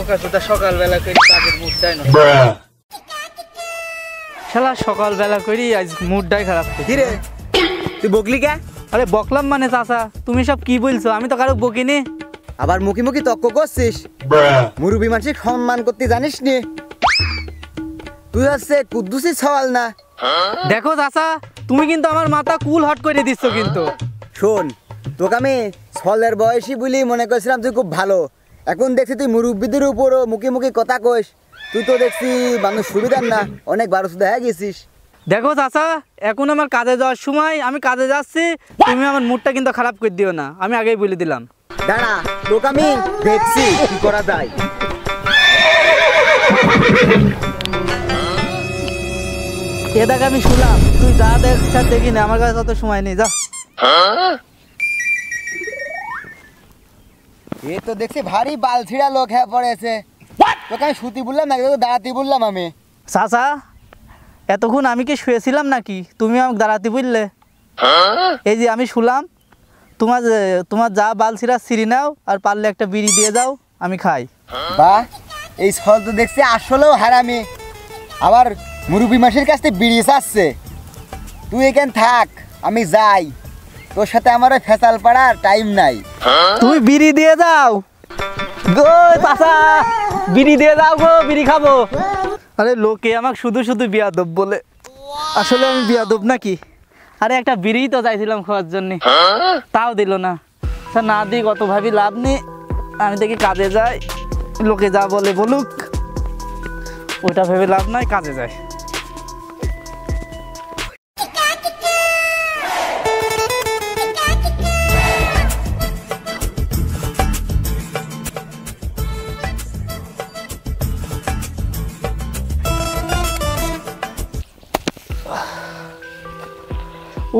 বোকাচোদা সকালবেলা করে কাজের মুড চাই না শালা সকালবেলা করি আজ মুডটাই খারাপ কি রে তুই বকলি কে? আরে বকলাম মানে চাচা তুমি সব কি বলছো? আমি তো কারো বকিনি। আবার মুখি মুখি তক্ক করছিস? মুরব্বী মানুষের সম্মান করতে জানিস নি? তুই হচ্ছে কুদ্দুসি সওয়াল না। দেখো চাচা তুমি কিন্তু আমার মাথা কুল হট করে দিচ্ছ কিন্তু। শোন তোকে আমি ছলের বয়সী বলি মনে করছিলাম তুই খুব ভালো, এখন দেখছি তুই মুরব্বীদের উপরও মুখে মুখে কথা কইস। তুই তো দেখছি মানুষ সুবিধার না, অনেক বারো সুদা হয়ে গেছিস। দেখো চাচা এখন আমার কাজে যাওয়ার সময়, আমি কাজে যাচ্ছি, তুমি আমার মুডটা কিন্তু খারাপ করে দিও না, আমি আগেই বলে দিলাম। দাঁড়া তোকে আমি দেখছি কি করা যায়। এ দেখ আমি শুনলাম, তুই যা দেখ দেখি না, আমার কাছে তত সময় নেই, যা। এ তো দেখছি ভারী বালছিড়া লোক হয়ে পড়েছে। তোকে আমি শুতি বললাম না, দাঁড়াতে বললাম আমি। চাচা এতক্ষণ আমি কি শুয়েছিলাম নাকি তুমি আমাকে দাঁড়াতে বললে? এই যে আমি শুলাম, তোমার যা বালছিরা সিঁড়ি নাও, আর পারলে একটা বিড়ি দিয়ে যাও, আমি খাই। বাহ, এই ছল তো দেখছি আসলেও হারামি, আবার মুরব্বী মাসির কাছ থেকে বিড়ি চাচ্ছে। তুই এখানে থাক, আমি যাই, তোর সাথে আমার ওই ফেসাল পাড়ার টাইম নাই। তুমি বিড়ি দিয়ে যাও গো চাচা, বিড়ি দিয়ে যাও গো, বিড়ি খাবো। আরে লোকে আমাকে শুধু শুধু বিয়াদব বলে, আসলে আমি বিয়াদব নাকি? আরে একটা বিড়ি তো চাইছিলাম খাওয়ার জন্য, তাও দিল না। স্যার না দিই কত ভাবি লাভ নেই, আমি দেখি কাজে যাই, লোকে যা বলে বলুক, ওইটা ভেবে লাভ নাই, কাজে যায়।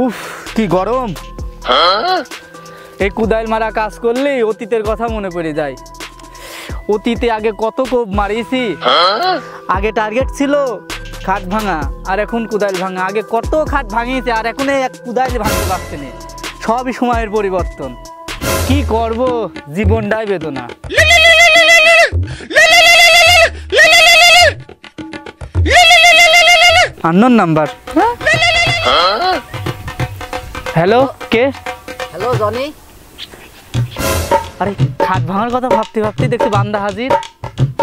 উফ কি গরম! এই কুদাইল মারা কাজ করলে অতীতের কথা মনে পড়ে যায়। অতীতে আগে কত কোপ মারিয়েছি, আগে টার্গেট ছিল খাট ভাঙা, আর এখন কুদাইল ভাঙা। আগে কত খাট ভাঙিয়েছে, আর এখন এক কুদাইল ভাঙতে পারছে না। সবই সময়ের পরিবর্তন, কি করব, জীবনটাই বেদনা। Unknown number. হ্যালো, কে? Hello Johnny. আরে খাট ভাঙার কথা ভাবতে ভাবতে দেখছি বান্দা হাজির।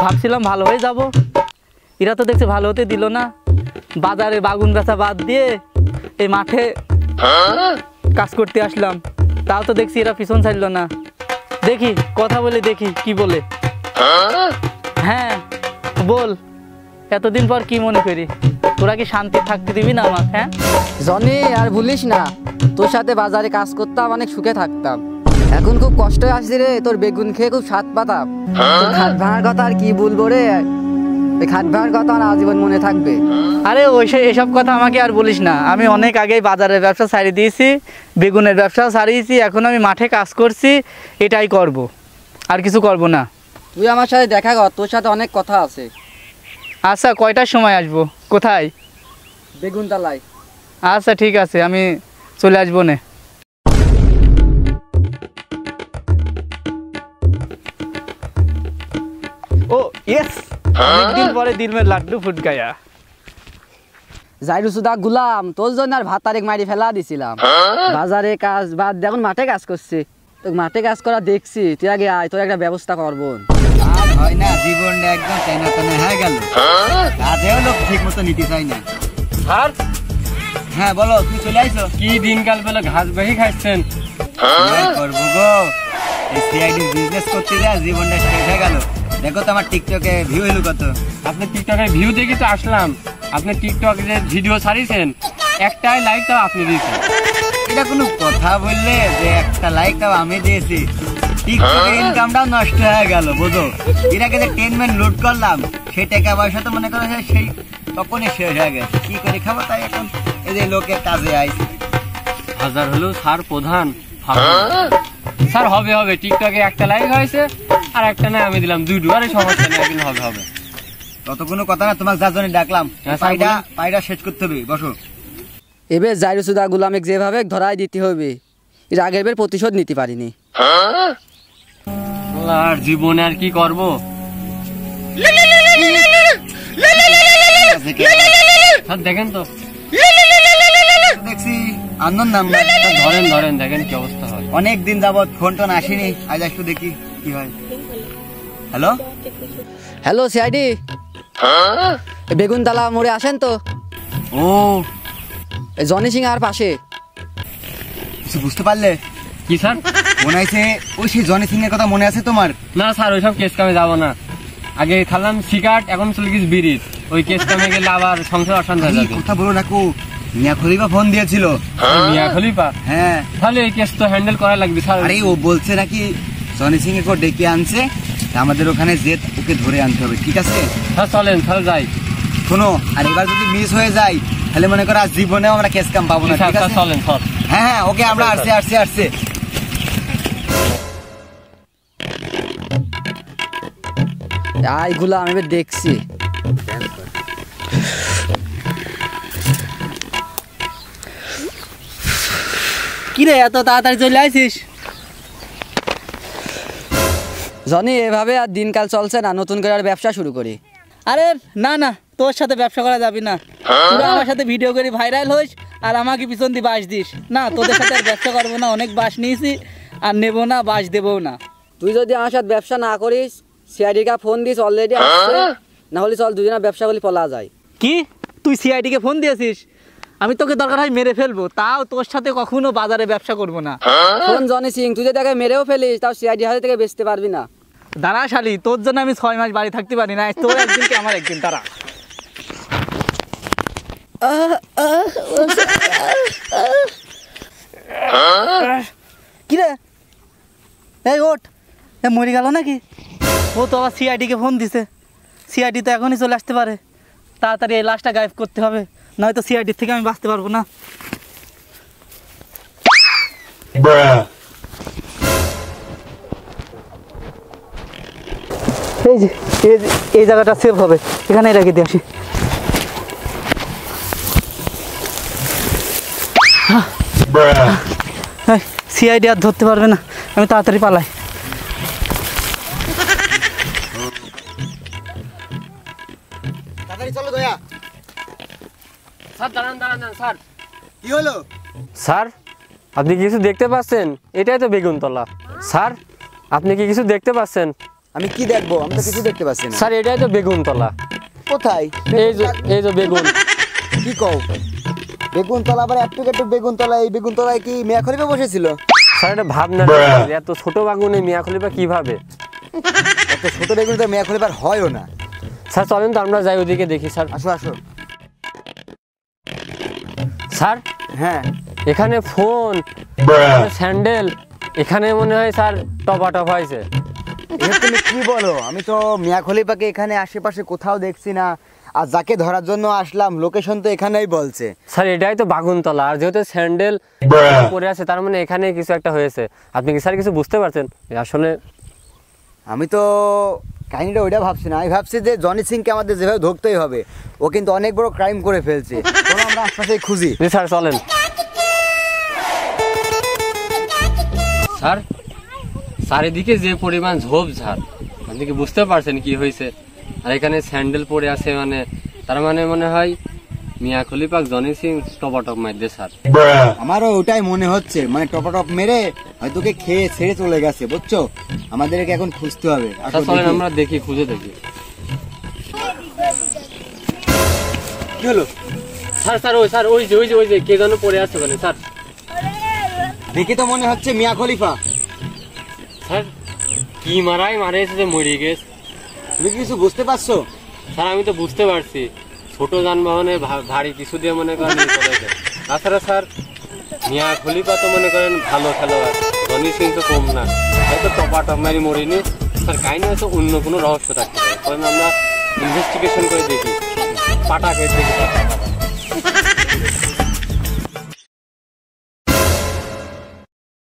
ভাবছিলাম ভালো হয়ে যাব, এরা তো দেখছি ভালো হতে দিল না। বাজারে বাগুন বেচা বাদ দিয়ে এই মাঠে কাজ করতে আসলাম, তাও তো দেখছি এরা পিছন ছাড়লো না। দেখি কথা বলে দেখি কি বলে। হ্যাঁ বল, এতদিন পর কি মনে করি, তোরা কি শান্তি থাকতে দিবি না আমাকে? হ্যাঁ জনি আর ভুলিস না, তোর সাথে বাজারে কাজ করতাম, অনেক সুখে থাকতাম। এখন খুব কষ্ট আসছে রে, তোর বেগুন খেয়ে খুব স্বাদ পাতাম। খাট ভাঙার কথা আর কি বলবো রে, এই খাট ভাঙার কথা আমার আজীবন মনে থাকবে। আরে এসব কথা আমাকে আর বলিস না, আমি অনেক আগেই বাজারের ব্যবসা ছাড়িয়ে দিয়েছি, বেগুনের ব্যবসাও ছাড়িয়েছি, এখন আমি মাঠে কাজ করছি, এটাই করব, আর কিছু করব না। তুই আমার সাথে দেখা কর, তোর সাথে অনেক কথা আছে। আচ্ছা কয়টার সময় আসবো? কোথায়? বেগুনতলায়। আচ্ছা ঠিক আছে, আমি চলে আসবো নে। ও ইয়েস, অনেকদিন পরে দিল মে লাড্ডু ফুট গায়া। জাইরুসুদা গুলাম, তোর জন্য আর ভাত তারেক মারি ফেলা দিছিলাম। বাজারে কাজ বাদ দিয়ে এখন মাঠে কাজ করছি, তো মাঠে কাজ করা দেখছি, তুই আগে আয়, তোর একটা ব্যবস্থা করবো। আর হয় না, জীবনটা একদম টানা টানা হয়ে গেল, কাজেও লোক ঠিক মতো নিতে চাই না। স্যার। হ্যাঁ বলো, তুই চলে আইছো? কি দিনকাল বেলা ঘাস বেশি খাচ্ছেন? করবো গো, এই সিআইডি বিজনেস করতে যা জীবনটা শেষ হয়ে গেল। দেখো তো আমার টিকটকে ভিউ হইল কত। আপনি টিকটকের ভিউ দেখে তো আসলাম, আপনি টিকটকে যে ভিডিও ছাড়িয়েছেন, একটাই লাইক তাও আপনি দিয়েছেন। এটা কোনো কথা বললে যে একটা লাইক তাও আমি দিয়েছি? টিকটকের ইনকামটাও নষ্ট হয়ে গেল, বুঝো। এটাকে যে 10 মিনিট লুট করলাম, সেই টাকা পয়সা তো মনে করো সেই তখনই শেষ হয়ে গেছে, কি করে খাবো? তাই এখন এই যে লোকের কাজে আইছে। হাজার হলেও স্যার প্রধান স্যার, হবে হবে, টিকটকে একটা লাইক হয়েছে আর একটা না আমি দিলাম দুটো, আরে সমস্যা নেই, একদিন হবে হবে। তত কোনো কথা না, তোমাকে যার জন্য ডাকলাম, পায়রা শেষ করতে হবে, বসো। এবার জাইরুসুদা গুলামে যেভাবে ধরাই দিতে হবে, এর আগের বের প্রতিশোধ নিতে পারিনি। আর জীবনে আর কি করব, স্যার দেখেন তো, দেখছি আনন্দ নাম্বার। ধরেন ধরেন দেখেন কি অবস্থা হয়। অনেক দিন যাবত ফোন টোন আসেনি, আজ একটু দেখি কি হয়। হ্যালো হ্যালো সিআইডি, বেগুনতলা মোড়ে আসেন তো, ও এই জনি সিং আর পাশে। কিছু বুঝতে পারলে? কি স্যার? মনে আছে ওই সেই জনি সিং এর কথা মনে আছে তোমার? না স্যার, ওইসব কেস কামে যাবো না। আগে খালাম সিগারেট, এখন চলে গেছি বিড়ি। ওই কেস কামে গেলে আবার সংসার অশান্তি হয়ে যাবে। কথা বলো না কো, মিয়া খলিফা ফোন দিয়েছিল। মিয়া খলিফা? হ্যাঁ। তাহলে এই কেস তো হ্যান্ডেল করা লাগবে স্যার। আরে ও বলছে নাকি জনি সিং একে ডেকে আনছে, আমাদের ওখানে যে ওকে ধরে আনতে হবে, ঠিক আছে? হ্যাঁ চলেন, তাহলে যাই। শোনো, আর এবার যদি মিস হয়ে যায় তাহলে মনে করো আজ জীবনেও আমরা কেস কাম পাবো না, ঠিক আছে? চলেন স্যার। হ্যাঁ হ্যাঁ, ওকে, আমরা আসছে। এইগুলো আমি এবার দেখছি। কিরে এত তাড়াতাড়ি চলে আসিস? জনি, এভাবে আর দিনকাল চলছে না, নতুন করে আর ব্যবসা শুরু করি। আরে না না, তোর সাথে ব্যবসা করা যাবে না। তোরা আমার সাথে ভিডিও করে ভাইরাল হইস আর আমাকে পিছন দিয়ে বাস দিস। না, তোদের সাথে আর ব্যবসা করবো না, অনেক বাস নিয়েছি আর নেবো না, বাস দেবও না। তুই যদি আমার সাথে ব্যবসা না করিস, সিআইডিকে ফোন দিস, অলরেডি আসছে, না হলে চল দুজনে ব্যবসা করলে পলা যায়। কি তুই সিআইডিকে ফোন দিয়েছিস? আমি তোকে দরকার হয় মেরে ফেলবো, তাও তোর সাথে কখনো বাজারে ব্যবসা করবো না। শোন জনি সিং, তুই যদি তাকে মেরেও ফেলিস তাও সিআইডি হাতে থেকে বেচতে পারবি না। দাঁড়া শালি, তোর জন্য আমি 6 মাস বাড়ি থাকতে পারি না। তোর একদিন কি আমার একদিন, দাঁড়া। কিরে এই ওঠ, এ মরে গেল নাকি? ও তো আবার সিআইডিকে ফোন দিছে। সিআইডি তো এখনই চলে আসতে পারে, তাড়াতাড়ি এই লাশটা গায়েব করতে হবে, নয়তো সিআইডি থেকে আমি বাঁচতে পারবো না। এই যে এই জায়গাটা সেভ হবে, এখানে রেখে দিয়ে আসি। সিআইডি আর ধরতে পারবে না, আমি তাড়াতাড়ি পালাই। তাড়াতাড়ি চলো দয়া। স্যার দাঁড়ান দাঁড়ান স্যার। কি হলো? স্যার আপনি কি কিছু দেখতে পাচ্ছেন? এটাই তো বেগুনতলা। স্যার আপনি কি কিছু দেখতে পাচ্ছেন? আমি কি দেখবো? আমি তো কিছু দেখতে পাচ্ছি না। স্যার এটাই তো বেগুনতলা। কোথায়? এই যে বেগুন। কি কও? বেগুনতলা আবার একটু বেগুনতলা? এই বেগুনতলায় কি মিয়া খলিফা বসেছিল? স্যার এটা ভাবনা, এত ছোট বাগুনে মিয়া খলিফা কিভাবে? এত ছোট বেগুন তো মিয়া খলিফার হয়ও না। স্যার চলেন তো আমরা যাই ওদিকে দেখি। স্যার আসো। স্যার হ্যাঁ, এখানে ফোন, স্যান্ডেল, এখানে মনে হয় স্যার টপ হয়েছে। এটা তুমি কি বলো? আমি তো মিয়া খলিফাকে এখানে আশেপাশে কোথাও দেখছি না, আর যাকে ধরার জন্য আসলাম লোকেশন তো এখানেই বলছে। স্যার এটাই তো বাগুনতলা, আর যেহেতু স্যান্ডেল পরে আছে তার মানে এখানে কিছু একটা হয়েছে। আপনি কি স্যার কিছু বুঝতে পারছেন? আসলে আমি তো কাহিনীটা ওইটা ভাবছি না, আমি ভাবছি যে জনি সিংকে আমাদের যেভাবে ধরতেই হবে, ও কিন্তু অনেক বড় ক্রাইম করে ফেলছে। চলো আমরা আশপাশে খুঁজি। জি স্যার চলেন। স্যার চারিদিকে যে পরিমাণ ঝোপঝাড়, আপনি কি বুঝতে পারছেন কি হয়েছে? আর এখানে স্যান্ডেল পরে আছে, মানে তার মানে মনে হয় মিয়া খলিফা জনি সিং টপাটপ মারছে স্যার। আমারও ওটাই মনে হচ্ছে, মানে টপাটপ মেরে হয়তো ওকে খেয়ে ছেড়ে চলে গেছে, বুঝছো? আমাদেরকে এখন খুঁজতে হবে। স্যার চলেন আমরা দেখি, খুঁজে দেখি। কি হলো? স্যার ওই যে কে যেন পড়ে আছে ওখানে স্যার। দেখি তো মনে হচ্ছে মিয়া খলিফা। স্যার কি মারাইছে যে মরে গেছে। তুমি কি কিছু বুঝতে পারছো? স্যার আমি তো বুঝতে পারছি, ছোট যানবাহনে ভারী কিছু দিয়ে মনে করেন চলেছে। তাছাড়া স্যার মিয়া খলিফা তো মনে করেন ভালো খেলোয়াড়, জনি সিং তো কম না, হয়তো টপাটপ মারি মরিনি। স্যার কাহিনী হয়তো অন্য কোনো রহস্য থাকতে পারে, কারণ আমরা ইনভেস্টিগেশন করে দেখি, পাটা খেয়ে দেখি।